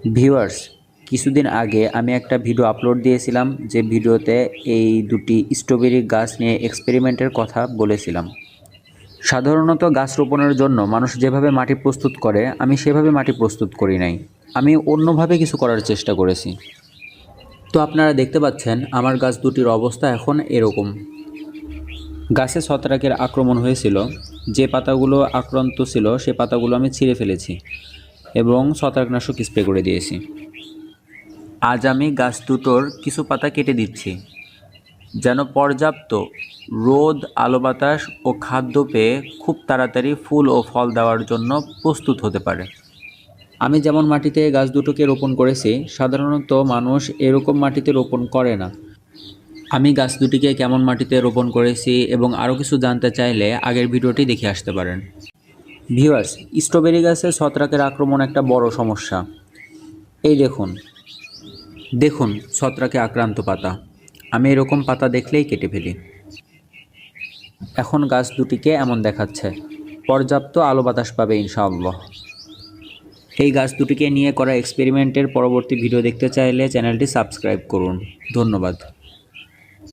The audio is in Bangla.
ভিউয়ার্স, কিছুদিন আগে আমি একটা ভিডিও আপলোড দিয়েছিলাম, যে ভিডিওতে এই দুটি স্ট্রবেরি গাছ নিয়ে এক্সপেরিমেন্টের কথা বলেছিলাম। সাধারণত গাছ রোপণের জন্য মানুষ যেভাবে মাটি প্রস্তুত করে, আমি সেভাবে মাটি প্রস্তুত করি নাই, আমি অন্যভাবে কিছু করার চেষ্টা করেছি। তো আপনারা দেখতে পাচ্ছেন আমার গাছ দুটির অবস্থা এখন এরকম। গাছে ছত্রাকের আক্রমণ হয়েছিল, যে পাতাগুলো আক্রান্ত ছিল সে পাতাগুলো আমি ছিঁড়ে ফেলেছি এবং ছত্রাকনাশক স্প্রে করে দিয়েছি। আজ আমি গাছ দুটোর কিছু পাতা কেটে দিচ্ছি, যেন পর্যাপ্ত রোদ, আলো বাতাস ও খাদ্য পেয়ে খুব তাড়াতাড়ি ফুল ও ফল দেওয়ার জন্য প্রস্তুত হতে পারে। আমি যেমন মাটিতে গাছ দুটোকে রোপণ করেছি, সাধারণত মানুষ এরকম মাটিতে রোপণ করে না। আমি গাছ দুটিকে কেমন মাটিতে রোপণ করেছি এবং আরও কিছু জানতে চাইলে আগের ভিডিওটি দেখে আসতে পারেন। ভিউয়ার্স, স্ট্রবেরি গাছে ছত্রাকের আক্রমণ একটা বড় সমস্যা। এই দেখুন ছত্রাকে আক্রান্ত পাতা। আমি এরকম পাতা দেখলেই কেটে ফেলি। এখন গাছ দুটিকে এমন দেখাচ্ছে, পর্যাপ্ত আলো বাতাস পাবে ইনশাআল্লাহ। এই গাছ দুটিকে নিয়ে করা এক্সপেরিমেন্টের পরবর্তী ভিডিও দেখতে চাইলে চ্যানেলটি সাবস্ক্রাইব করুন। ধন্যবাদ।